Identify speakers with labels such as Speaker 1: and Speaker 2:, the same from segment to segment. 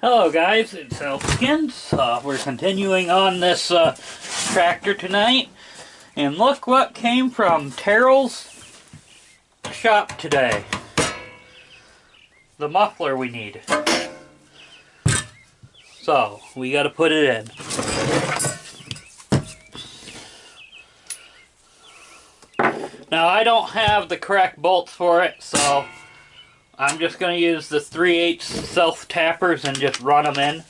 Speaker 1: Hello guys, it's lt2000. We're continuing on this tractor tonight. And look what came from Terrell's shop today. The muffler we need. So, we gotta put it in. Now I don't have the correct bolts for it, so I'm just going to use the 3/8 self-tappers and just run them in.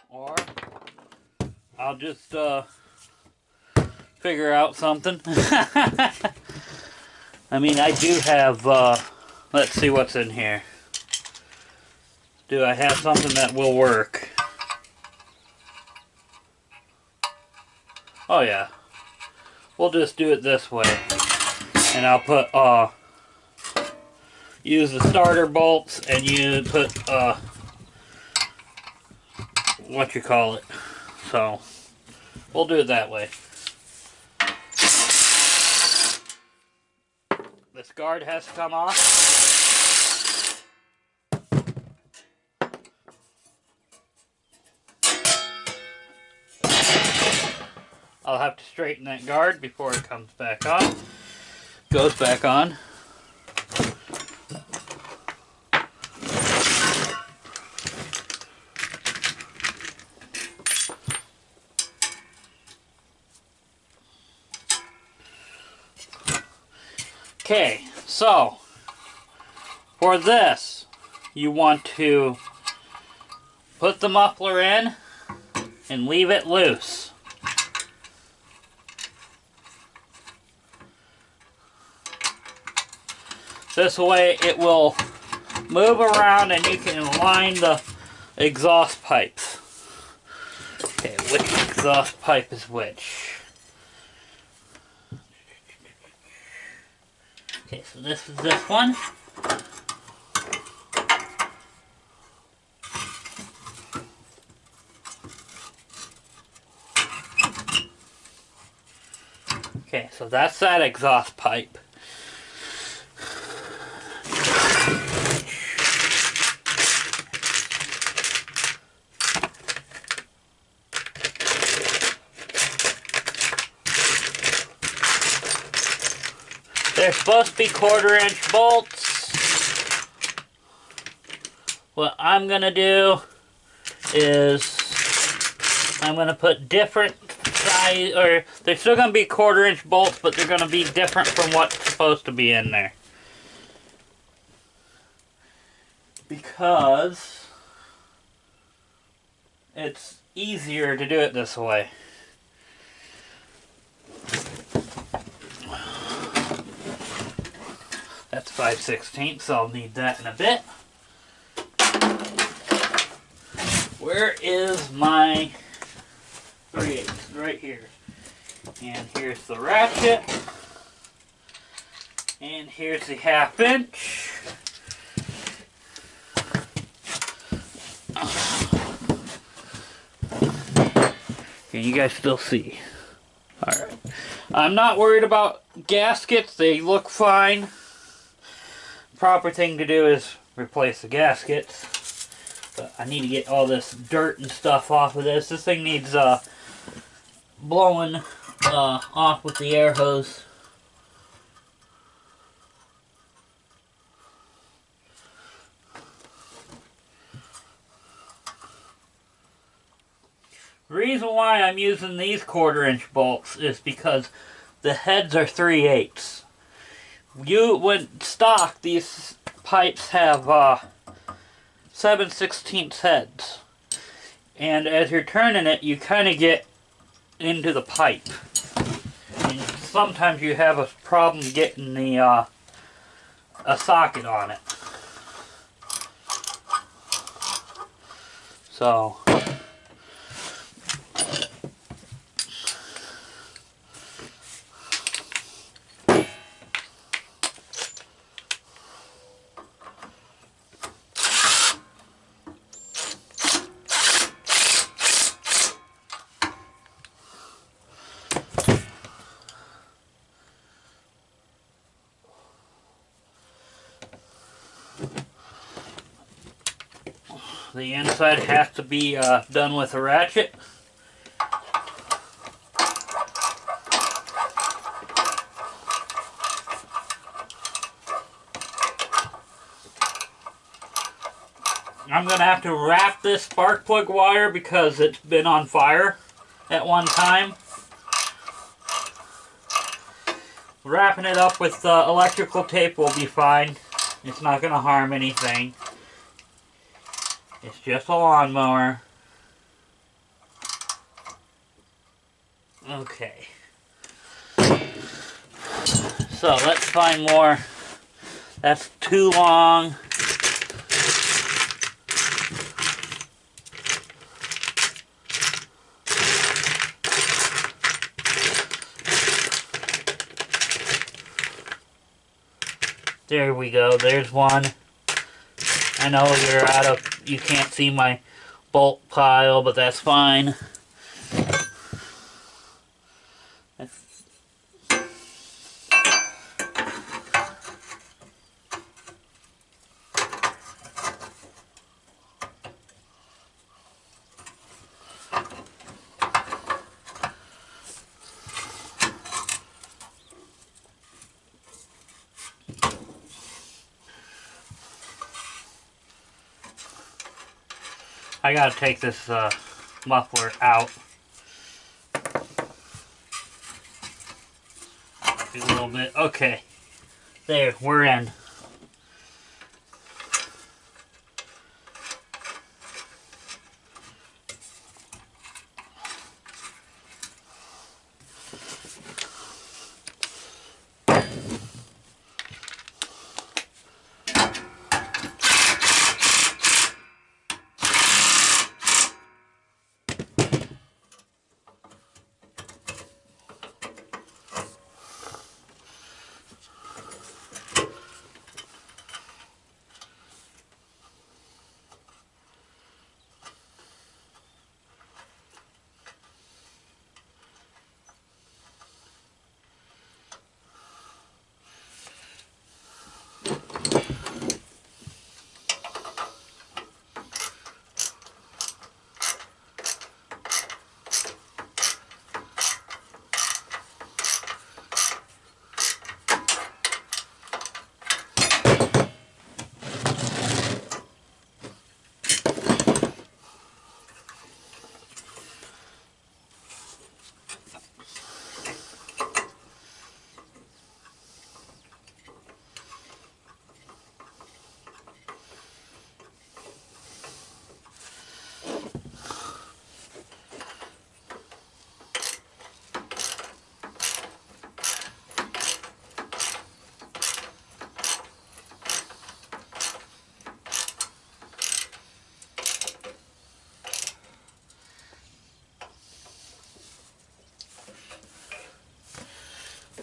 Speaker 1: Or I'll just figure out something. I mean, I do have, let's see what's in here. Do I have something that will work? Oh yeah. We'll just do it this way. And I'll put, use the starter bolts and you put, what you call it. So, we'll do it that way. This guard has to come off. I'll have to straighten that guard before it comes back on. Goes back on. Okay, so for this, you want to put the muffler in and leave it loose. This way it will move around and you can line the exhaust pipes. Okay, which exhaust pipe is which? Okay, so this is this one. Okay, so that's that exhaust pipe. They're supposed to be 1/4-inch bolts. What I'm going to do is I'm going to put different size, or they're still going to be 1/4-inch bolts, but they're going to be different from what's supposed to be in there. Because it's easier to do it this way. That's 5/16, so I'll need that in a bit. Where is my 3/8? Right here. And here's the ratchet. And here's the 1/2 inch. Can you guys still see? Alright. I'm not worried about gaskets. They look fine. Proper thing to do is replace the gaskets, but I need to get all this dirt and stuff off of this. This thing needs blowing off with the air hose. The reason why I'm using these 1/4-inch bolts is because the heads are 3/8. When stock, these pipes have 7/16 heads, and as you're turning it, you kind of get into the pipe. And sometimes you have a problem getting the a socket on it. So The inside has to be done with a ratchet. I'm going to have to wrap this spark plug wire because it's been on fire at one time. Wrapping it up with electrical tape will be fine. It's not going to harm anything. It's just a lawnmower. Okay. So let's find more. That's too long. There we go, there's one. I know you can't see my bolt pile, but that's fine. I gotta take this muffler out. A little bit. Okay. There, we're in.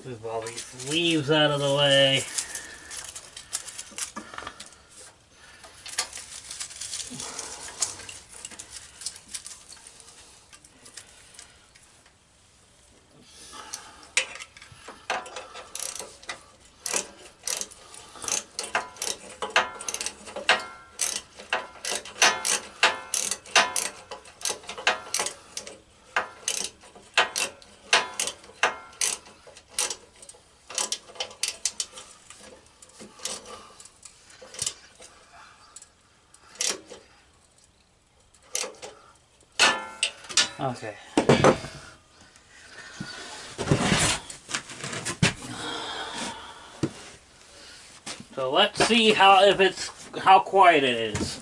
Speaker 1: Move all these leaves out of the way. Okay. So let's see how quiet it is.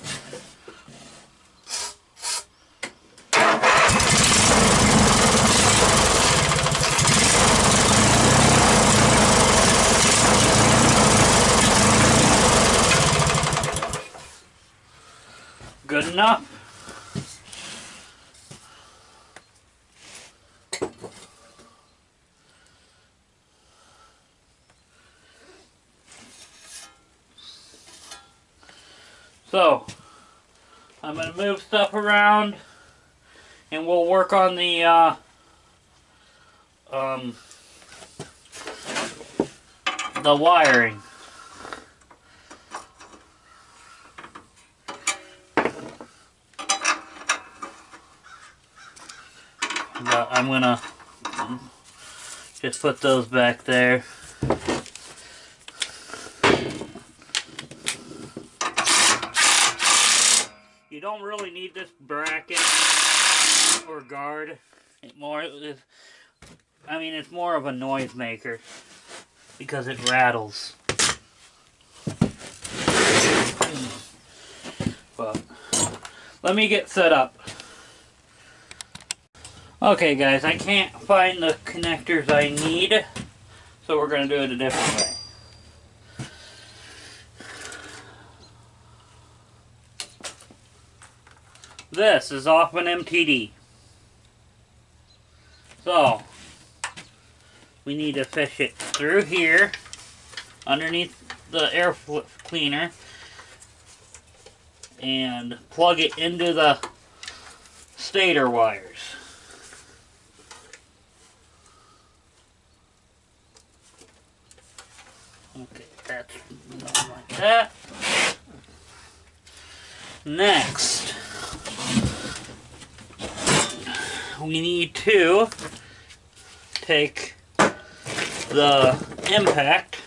Speaker 1: Good enough? So, I'm going to move stuff around and we'll work on the wiring. I'm gonna just put those back there. You don't really need this bracket or guard. It's more of a noise maker because it rattles. But let me get set up. Okay guys, I can't find the connectors I need, so we're going to do it a different way. This is off an MTD. So, we need to fish it through here, underneath the air cleaner, and plug it into the stator wires. Okay, that's not like that. Next, we need to take the impact,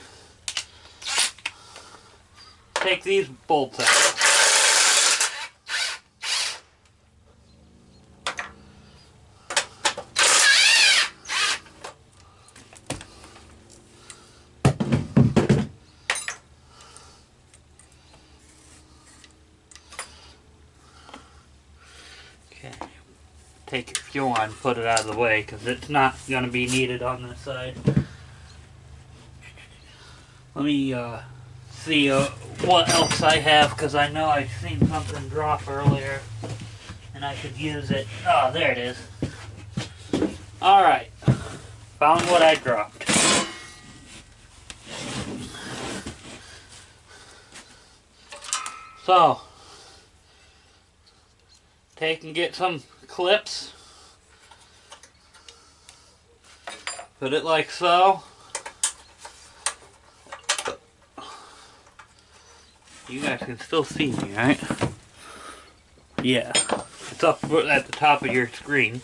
Speaker 1: take these bolts out. Take your fuel line and put it out of the way because it's not going to be needed on this side. Let me see what else I have, because I know I've seen something drop earlier and I could use it. Oh, there it is. Alright, found what I dropped. So, take and get some clips, put it like so. You guys can still see me, right? Yeah, it's up at the top of your screen.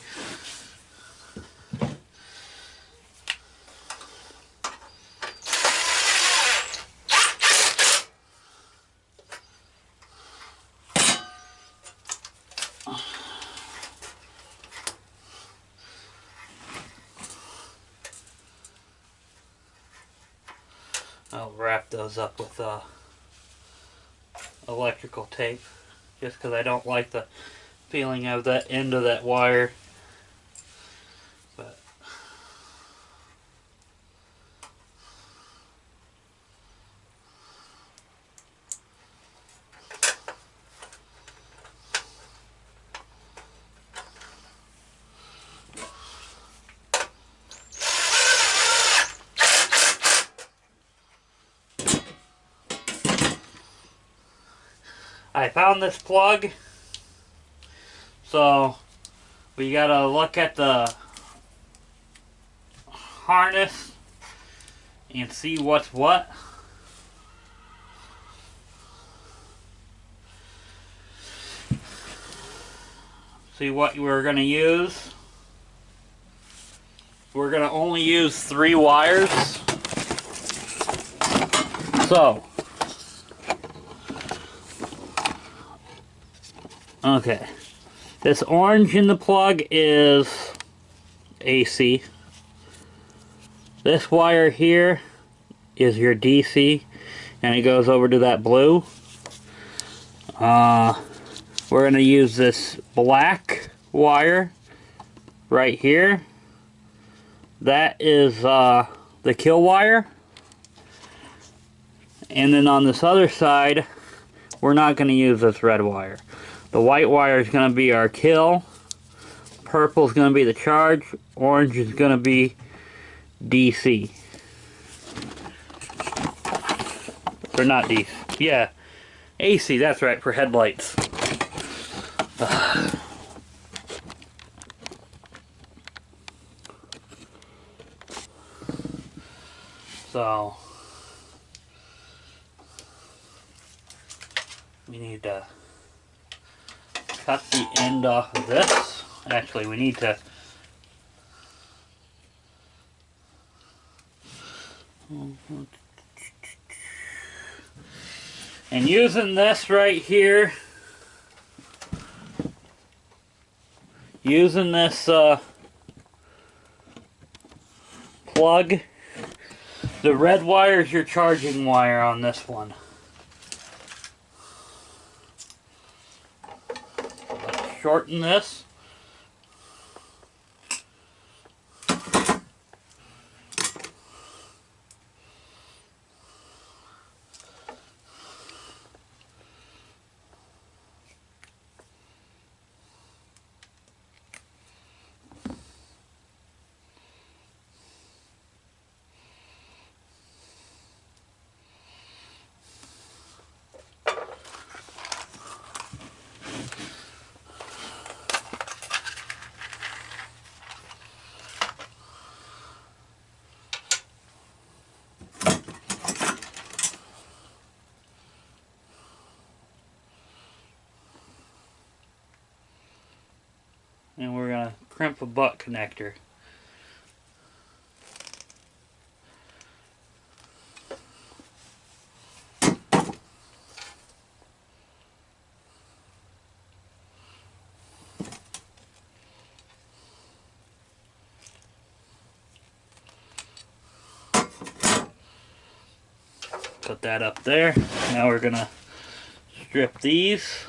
Speaker 1: I'll wrap those up with electrical tape, just because I don't like the feeling of that end of that wire. But I found this plug, so we gotta look at the harness and see what's what. See what we're gonna use. We're gonna only use 3 wires. So, okay, this orange in the plug is AC. This wire here is your DC, and it goes over to that blue. We're going to use this black wire right here. That is the kill wire. And then on this other side, we're not going to use this red wire. The white wire is going to be our kill, purple is going to be the charge, orange is going to be DC. Or not DC, yeah, AC, that's right, for headlights. So, we need to cut the end off of this. Actually, we need to And using this right here, using this plug, the red wire is your charging wire on this one. Let's shorten this. And we're going to crimp a butt connector. Put that up there. Now we're going to strip these.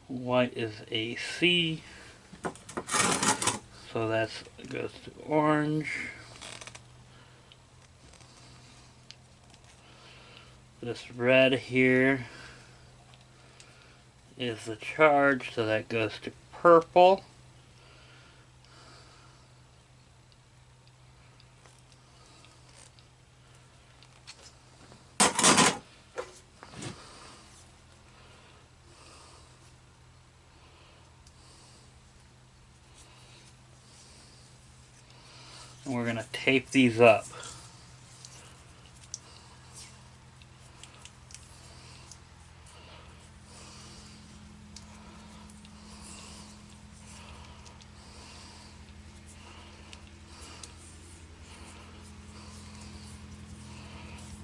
Speaker 1: White is AC, so that goes to orange. This red here is the charge, so that goes to purple. And we're going to tape these up.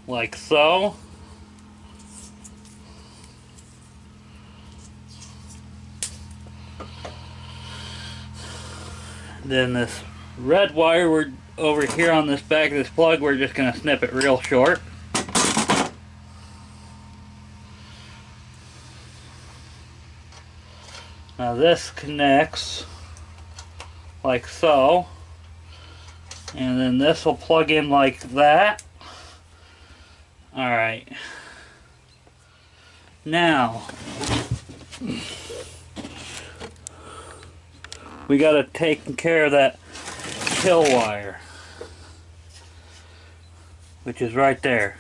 Speaker 1: Like so. Then this red wire, we're over here on this back of this plug, we're just going to snip it real short. Now this connects like so, and then this will plug in like that. Alright, now we got to take care of that kill wire, which is right there.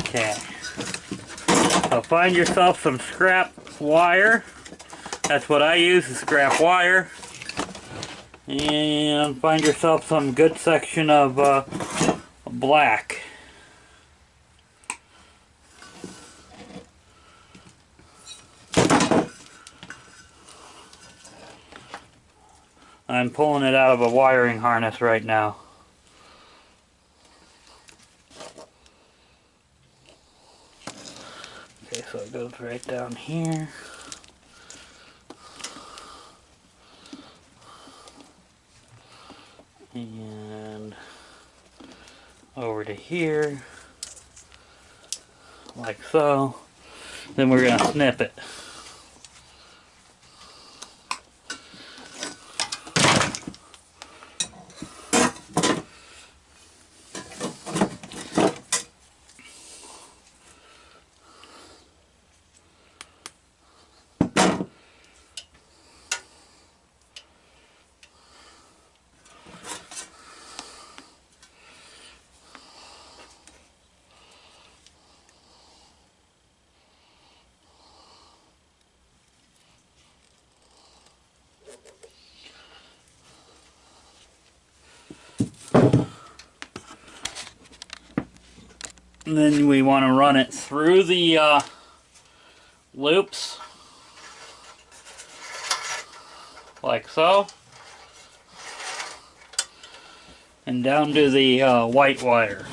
Speaker 1: Okay, so find yourself some scrap wire. That's what I use, is scrap wire. And find yourself some good section of black. I'm pulling it out of a wiring harness right now. Okay, so it goes right down here. And and over to here, like so. Then we're going to snip it. And then we want to run it through the loops, like so, and down to the white wire.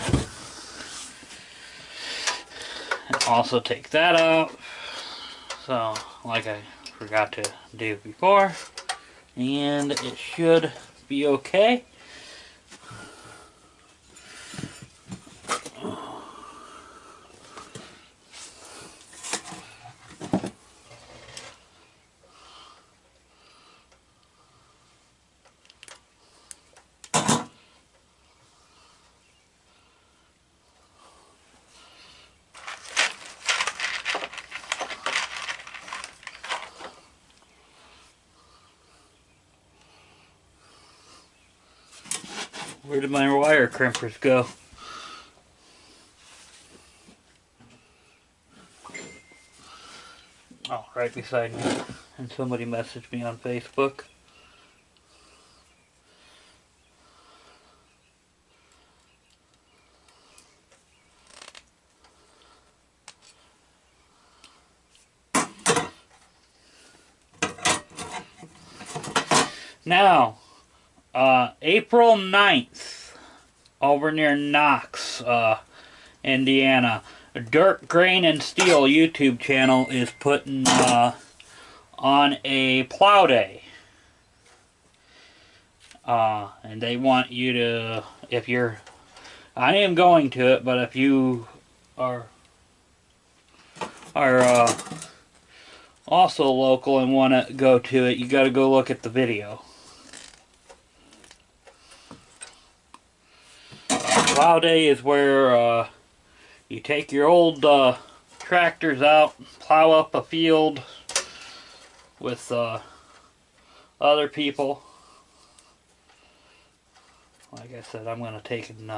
Speaker 1: And also take that out, so like I forgot to do before, and it should be okay. Where did my wire crimpers go? Oh, right beside me. And somebody messaged me on Facebook. Now, April 9th, over near Knox, Indiana, Dirt, Grain, and Steel YouTube channel is putting on a plow day. And they want you to, if you're, I am going to it, but if you are also local and want to go to it, you got to go look at the video. Plow day is where you take your old tractors out, plow up a field with other people. Like I said, I'm going to take and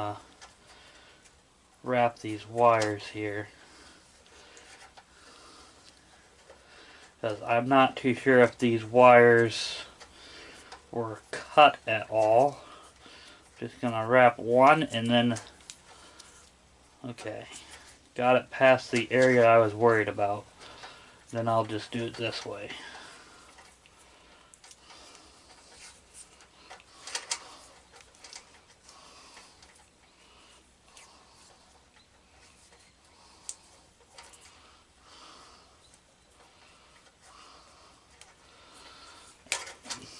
Speaker 1: wrap these wires here, because I'm not too sure if these wires were cut at all. Just gonna wrap one and then, okay, got it past the area I was worried about. Then I'll just do it this way.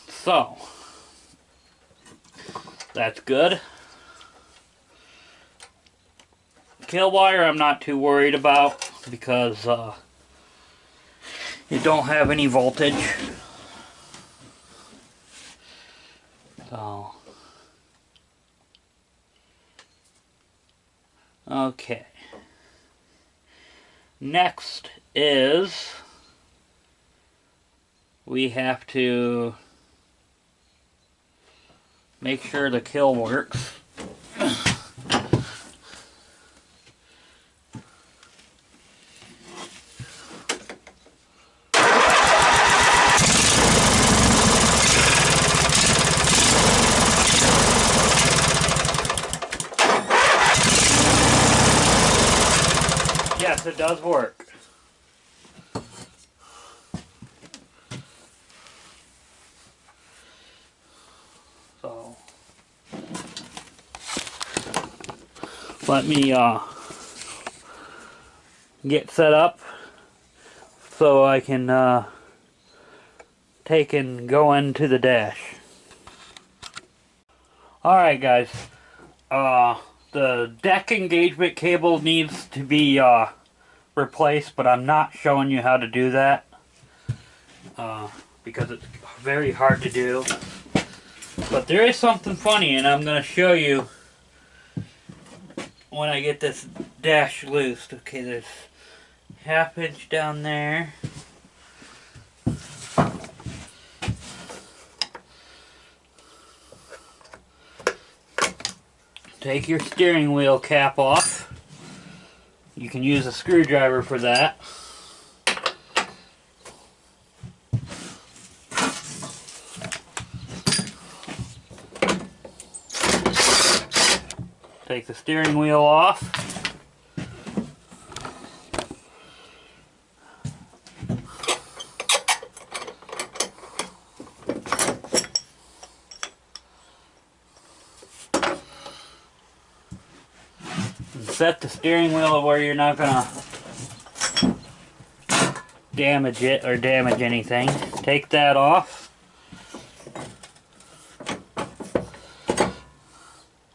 Speaker 1: So, that's good. Kill wire I'm not too worried about because it don't have any voltage. So, okay. Next is we have to make sure the kill works. Yes, it does work. So, let me get set up so I can take and go into the dash. Alright guys, The deck engagement cable needs to be replaced, but I'm not showing you how to do that because it's very hard to do. But there is something funny, and I'm going to show you when I get this dash loosed. Okay, there's ½ inch down there. Take your steering wheel cap off. You can use a screwdriver for that. Take the steering wheel off. Set the steering wheel where you're not gonna damage it or damage anything. Take that off.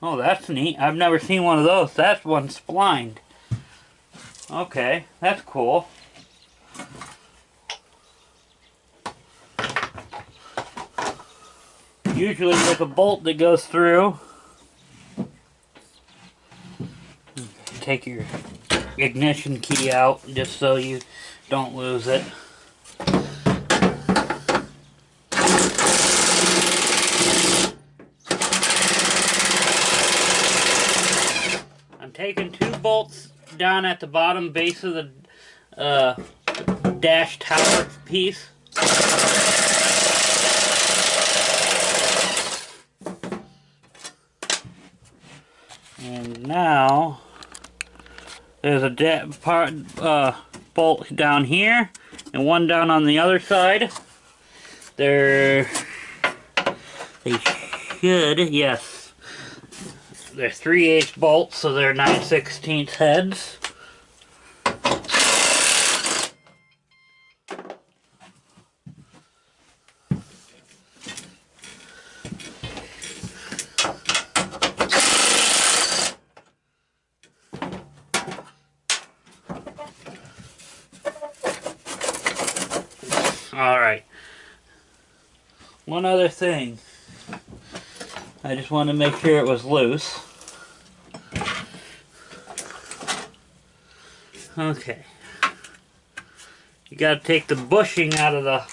Speaker 1: Oh, that's neat. I've never seen one of those. That one's splined. Okay, that's cool. Usually there's a bolt that goes through. Take your ignition key out just so you don't lose it. I'm taking 2 bolts down at the bottom base of the dash tower piece. And now there's a bolt down here and one down on the other side. They should, yes. They're 3/8 bolts, so they're 9/16 heads. Alright. One other thing. I just wanted to make sure it was loose. Okay. You gotta take the bushing out of the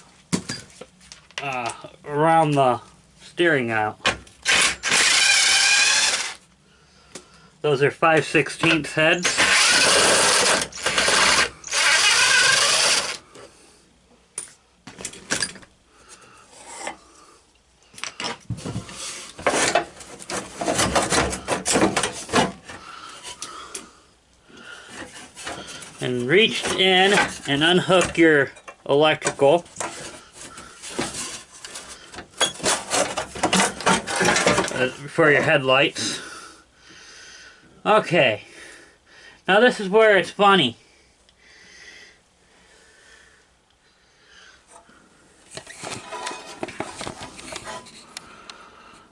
Speaker 1: around the steering out. Those are 5/16 heads. And reach in and unhook your electrical. For your headlights. Okay. Now this is where it's funny.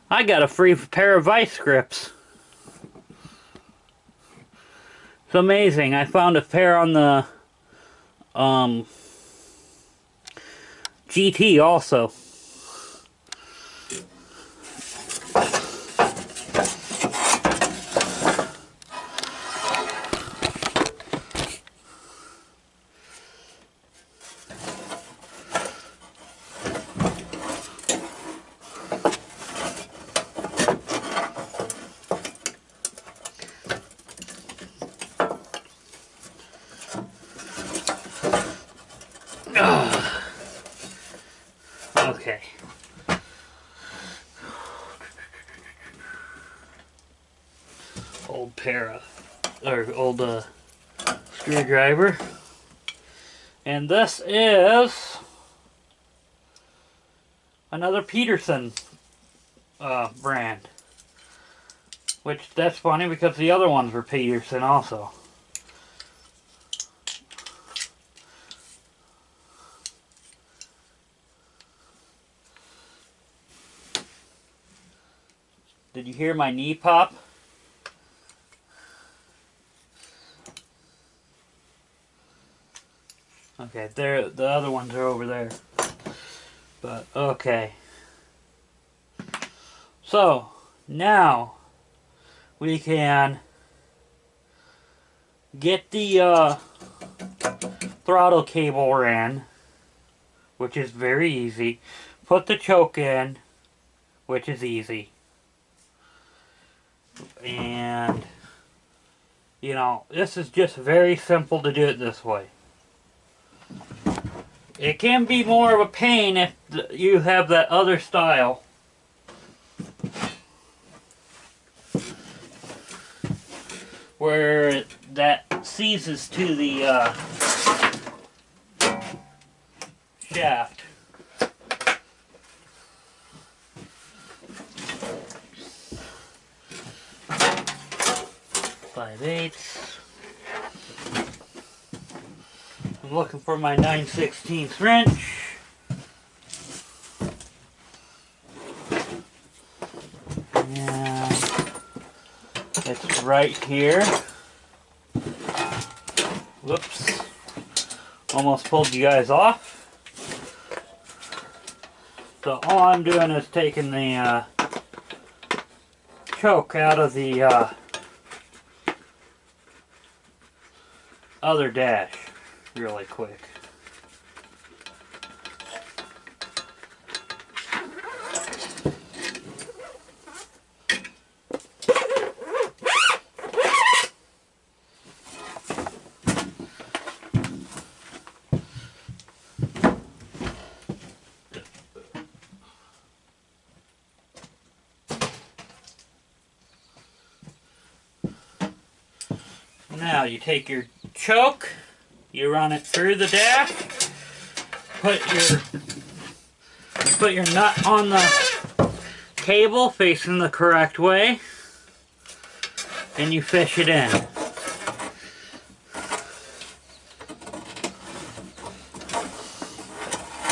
Speaker 1: I got a free pair of vice grips. It's amazing. I found a pair on the GT also. Okay. Old pair of, or old screwdriver. And this is another Peterson brand. Which, that's funny because the other ones were Peterson also. Did you hear my knee pop? Okay, there, the other ones are over there. But, okay. So, now we can get the throttle cable in, which is very easy. Put the choke in, which is easy. And, you know, this is just very simple to do it this way. It can be more of a pain if you have that other style. Where that seizes to the shaft. 5/8. I'm looking for my 9/16 wrench. And it's right here. Whoops. Almost pulled you guys off. So all I'm doing is taking the choke out of the other dash really quick. Now you take your choke, you run it through the dash, put your nut on the cable facing the correct way, and you fish it in.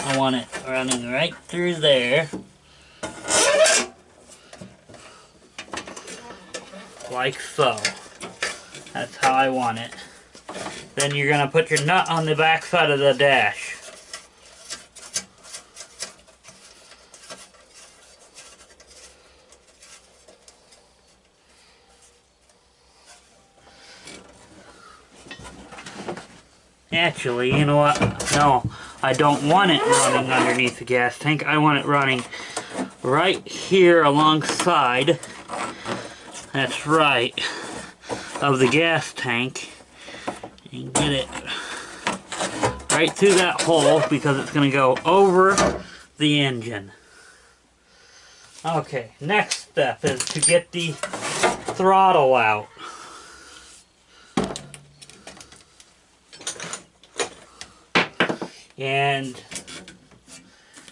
Speaker 1: I want it running right through there. Like so. That's how I want it. Then you're going to put your nut on the back side of the dash. Actually, you know what? No, I don't want it running underneath the gas tank. I want it running right here alongside. That's right. Of the gas tank. You can get it right through that hole because it's going to go over the engine. Okay, next step is to get the throttle out. And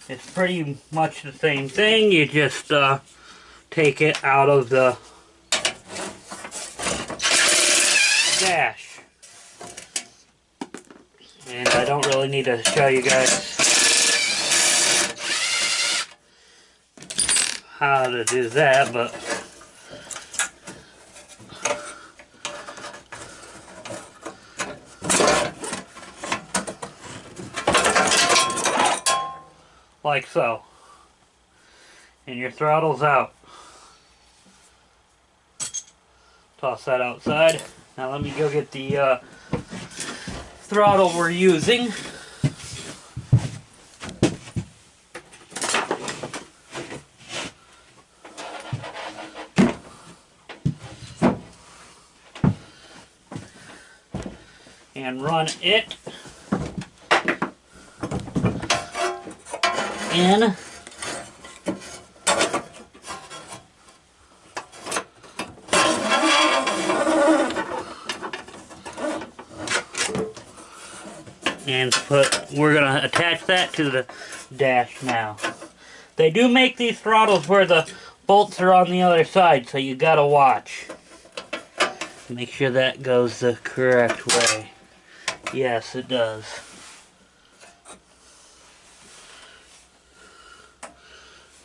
Speaker 1: it's pretty much the same thing. You just take it out of the dash. And I don't really need to show you guys how to do that, but like so. And your throttle's out. Toss that outside. Now let me go get the throttle we're using. And run it in. And we're going to attach that to the dash now. They do make these throttles where the bolts are on the other side, so you gotta watch. Make sure that goes the correct way. Yes, it does.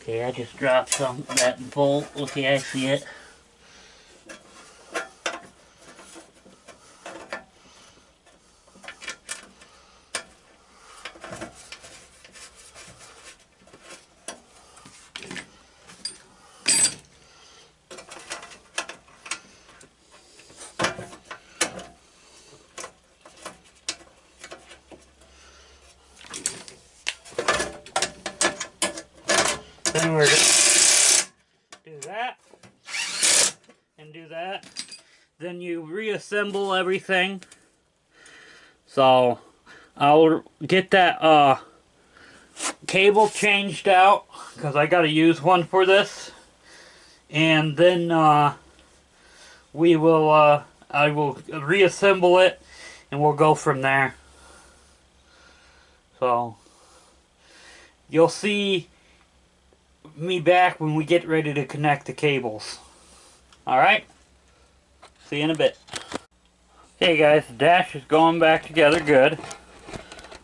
Speaker 1: Okay, I just dropped that bolt. Okay, I see it. were to do that and do that, then you reassemble everything. So I'll get that cable changed out because I got to use one for this, and then I will reassemble it and we'll go from there. So you'll see me back when we get ready to connect the cables. Alright? See you in a bit. Okay guys, the dash is going back together good.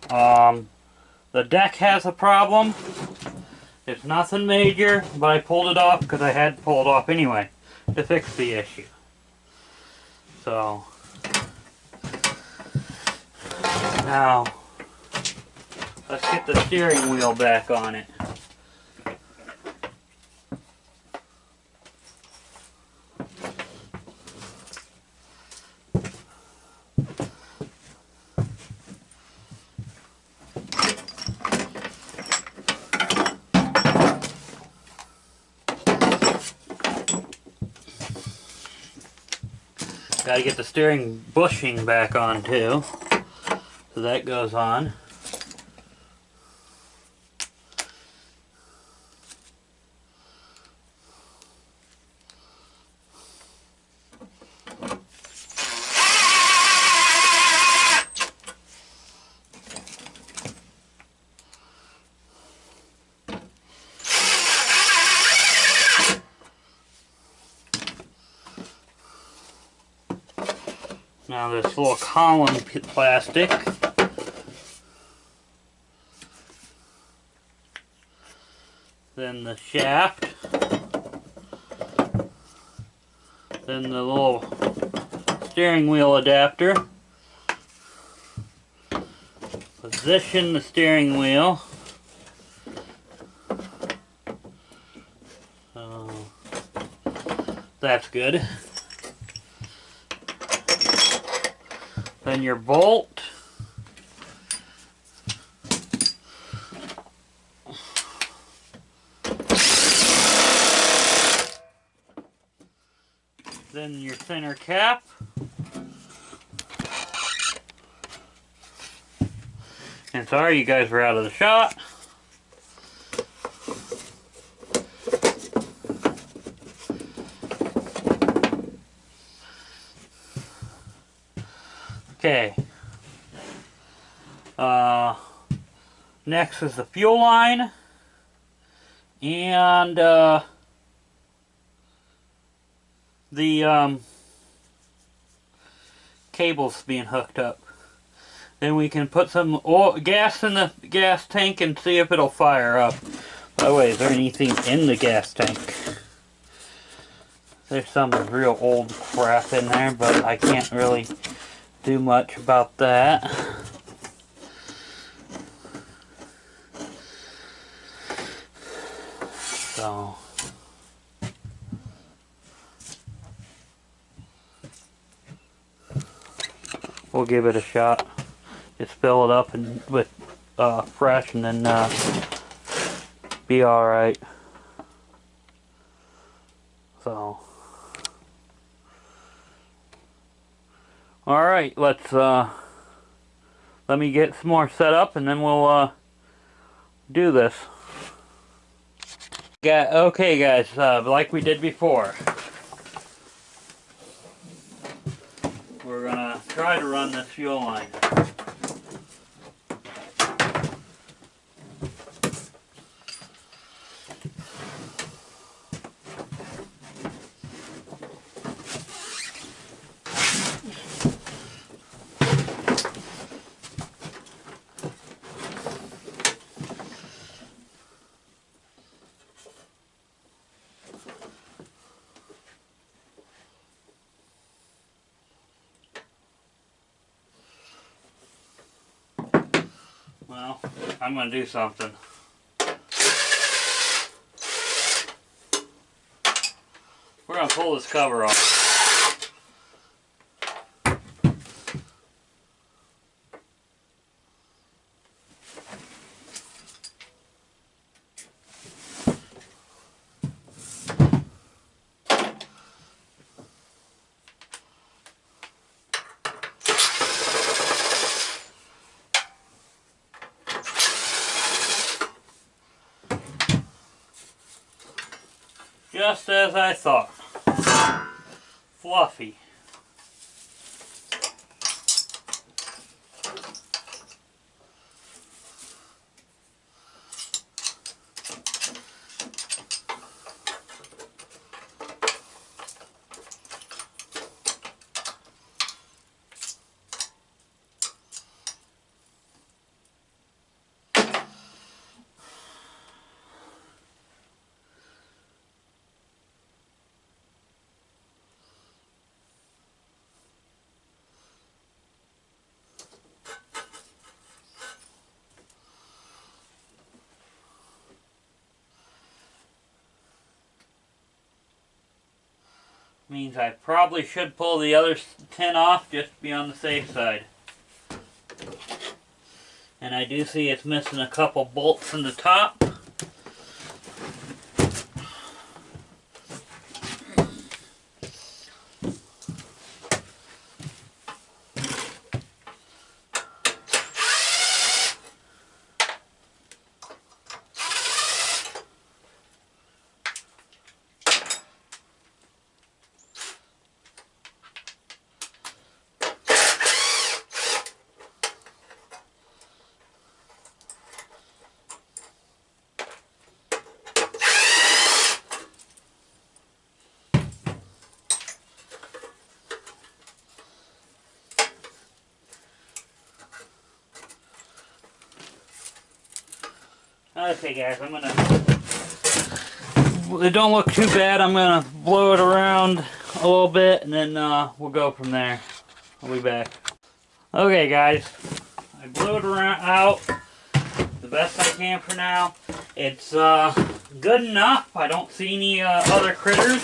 Speaker 1: The deck has a problem. It's nothing major, but I pulled it off because I had to pull it off anyway to fix the issue. So now let's get the steering wheel back on it. Got to get the steering bushing back on too. So that goes on. Now this little column plastic, then the shaft, then the little steering wheel adapter, position the steering wheel, so that's good. Then your bolt, then your center cap, and sorry you guys were out of the shot. Okay. Next is the fuel line and the cables being hooked up. Then we can put some gas in the gas tank and see if it'll fire up. By the way, is there anything in the gas tank? There's some real old crap in there, but I can't really do much about that. So we'll give it a shot. Just fill it up and with fresh, and then be all right. So all right, let's let me get some more set up, and then we'll do this. Okay guys, like we did before, we're gonna try to run this fuel line. Well, I'm going to do something. We're going to pull this cover off. just as I thought. Fluffy. Means I probably should pull the other 10 off just to be on the safe side. And I do see it's missing a couple bolts in the top. Okay guys, they don't look too bad. I'm gonna blow it around a little bit and then we'll go from there. I'll be back. Okay guys, I blew it out the best I can for now. It's good enough. I don't see any other critters.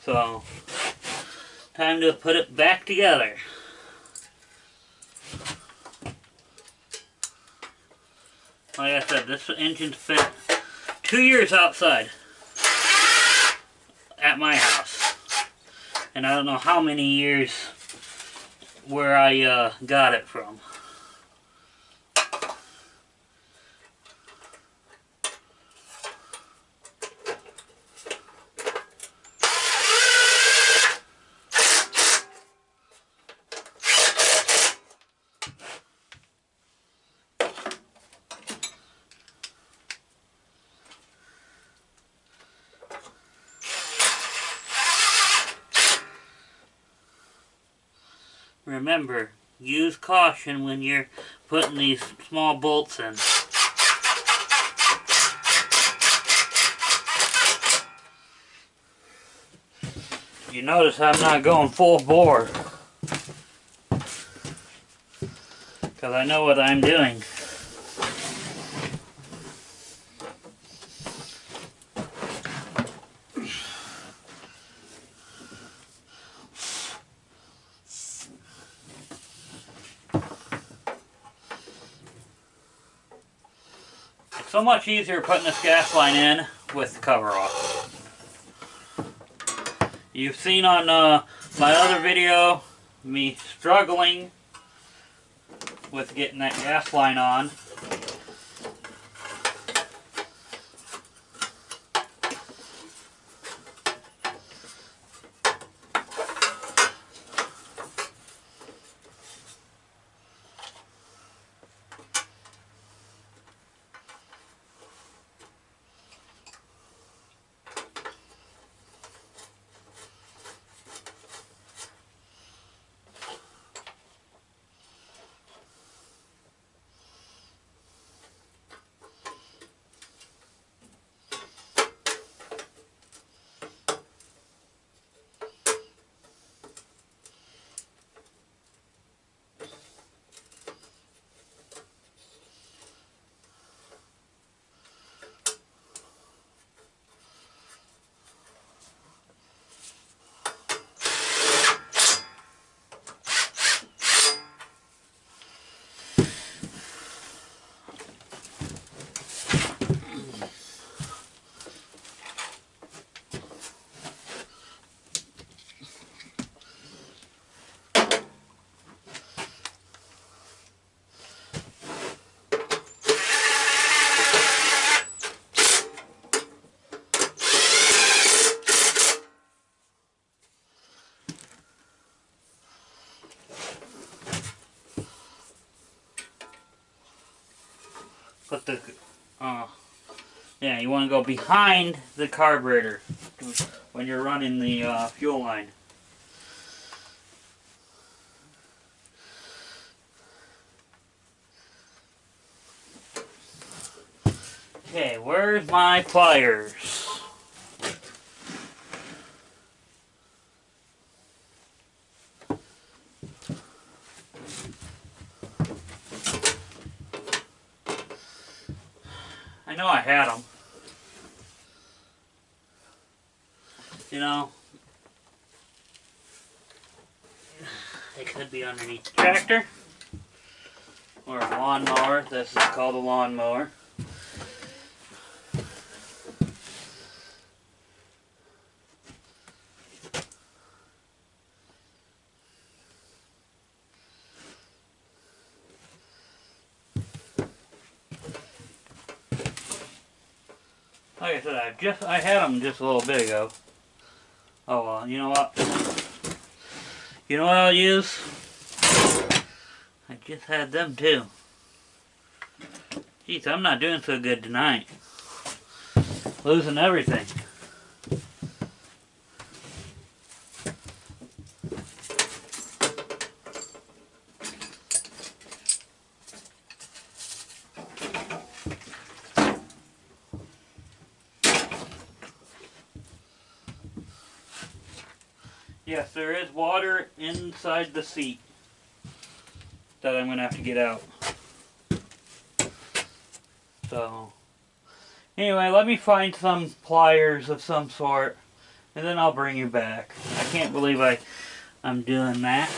Speaker 1: So, time to put it back together. Like I said, this engine's fit 2 years outside at my house. And I don't know how many years where I got it from. Remember, use caution when you're putting these small bolts in. You notice I'm not going full bore, because I know what I'm doing. So much easier putting this gas line in with the cover off. You've seen on my other video me struggling with getting that gas line on. put the, yeah, you want to go behind the carburetor when you're running the fuel line. Okay, where's my pliers? I know I had them. You know, they could be underneath the tractor or a lawnmower. This is called a lawnmower. Like I said, I had them just a little bit ago. Oh well, you know what? You know what I'll use? I just had them too. Jeez, I'm not doing so good tonight. Losing everything. Yes, there is water inside the seat that I'm going to have to get out. So, anyway, let me find some pliers of some sort, and then I'll bring you back. I can't believe I'm doing that.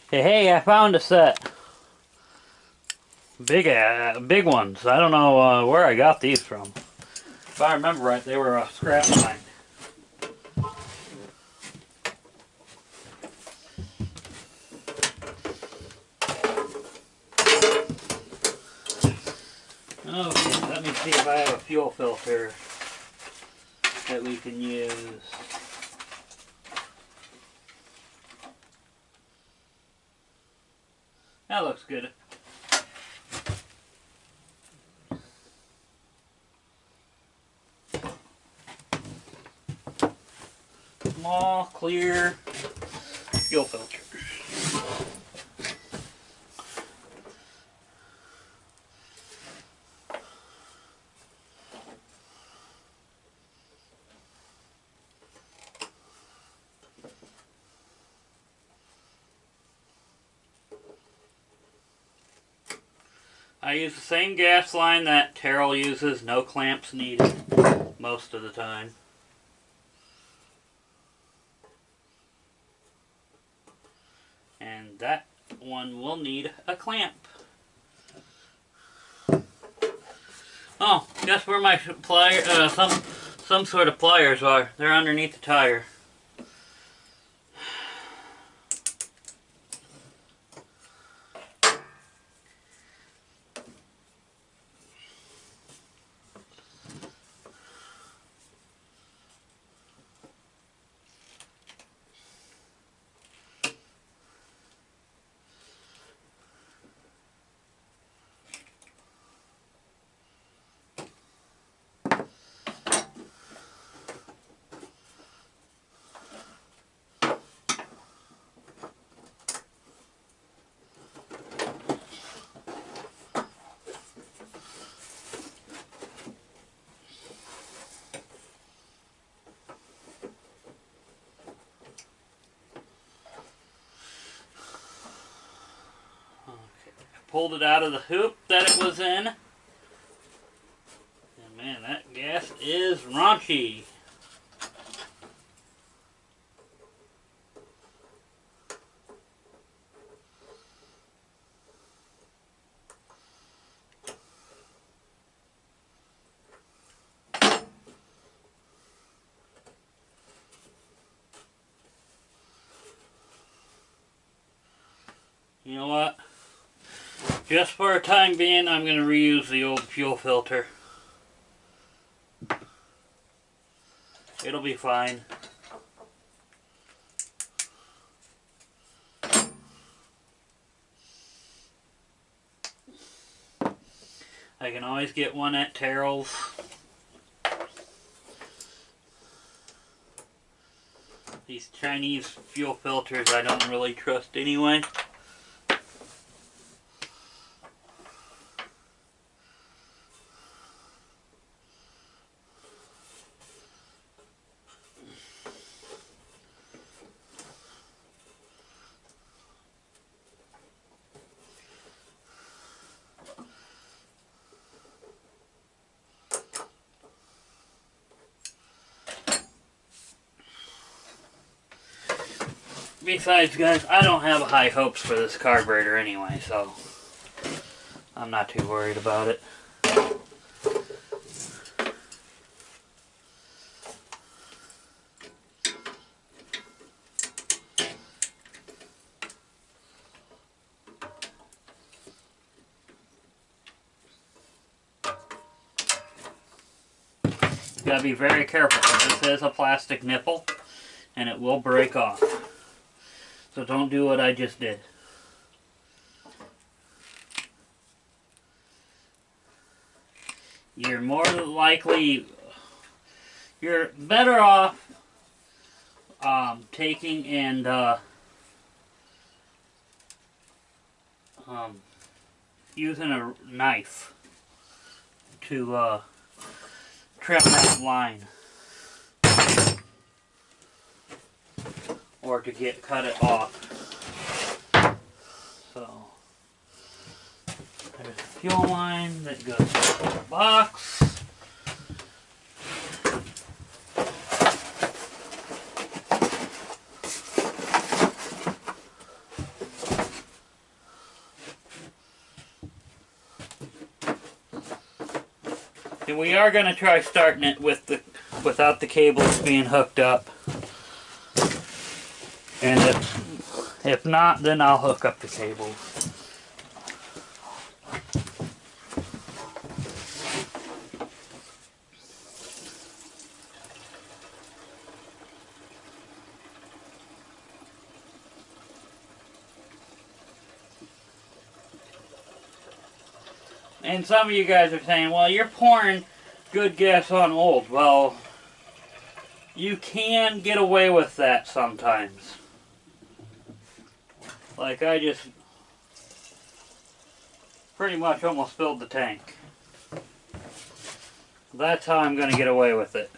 Speaker 1: Hey, I found a set. Big ones. I don't know where I got these from. If I remember right, they were a scrap mine. Okay, let me see if I have a fuel filter that we can use. That looks good. Small, clear fuel filter. I use the same gas line that Terrell uses, no clamps needed most of the time. And that one will need a clamp. Oh, guess where my some sort of pliers are. They're underneath the tire. Pulled it out of the hoop that it was in. And man, that gas is raunchy. You know what? Just for a time being, I'm going to reuse the old fuel filter. It'll be fine. I can always get one at Terrell's. These Chinese fuel filters I don't really trust anyway. Besides, guys, I don't have high hopes for this carburetor anyway, so I'm not too worried about it. You gotta be very careful. This is a plastic nipple, and it will break off. So don't do what I just did. You're more than likely, you're better off taking and using a knife to trim that line, or to cut it off. So there's a fuel line that goes into the box. And we are going to try starting it without the cables being hooked up. And if not, then I'll hook up the cables. And some of you guys are saying, well, you're pouring good gas on old. Well, you can get away with that sometimes. Like I just pretty much almost filled the tank. That's how I'm going to get away with it.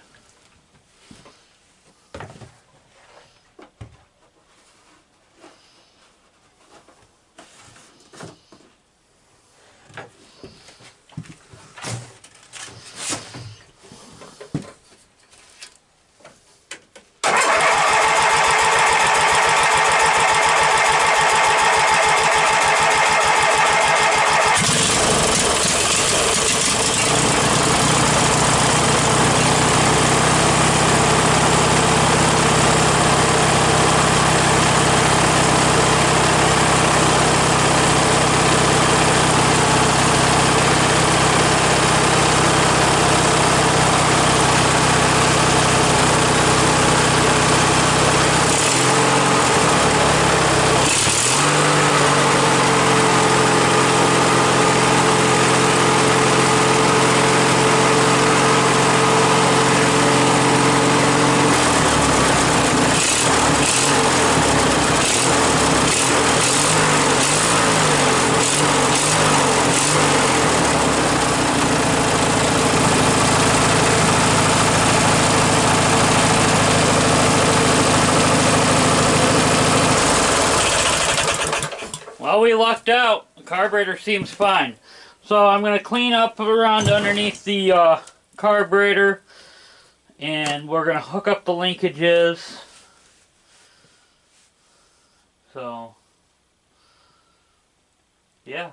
Speaker 1: Well, we lucked out. The carburetor seems fine. So I'm going to clean up around underneath the carburetor, and we're going to hook up the linkages. So, yeah.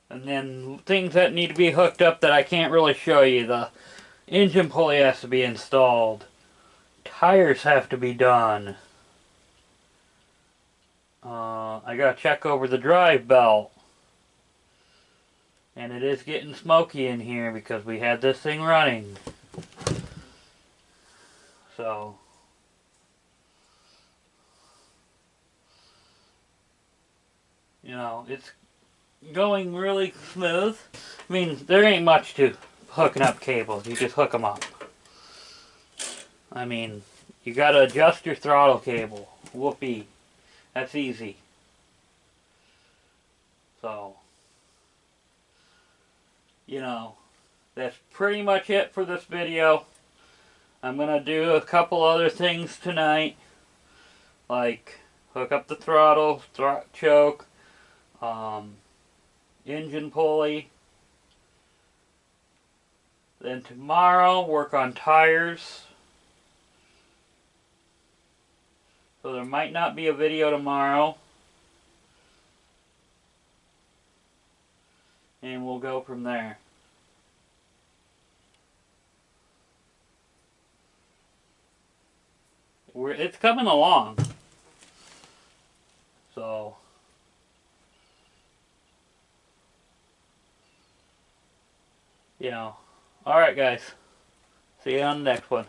Speaker 1: And then things that need to be hooked up that I can't really show you. The engine pulley has to be installed. Tires have to be done. I gotta check over the drive belt. And it is getting smoky in here because we had this thing running. So, know, it's going really smooth. I mean, there ain't much to hooking up cables. You just hook them up. I mean, you gotta adjust your throttle cable. Whoopee. That's easy. So, you know, that's pretty much it for this video. I'm gonna do a couple other things tonight, like hook up the throttle, choke, engine pulley. Then tomorrow, work on tires. So there might not be a video tomorrow. And we'll go from there. It's coming along. So, you know. Alright guys. See you on the next one.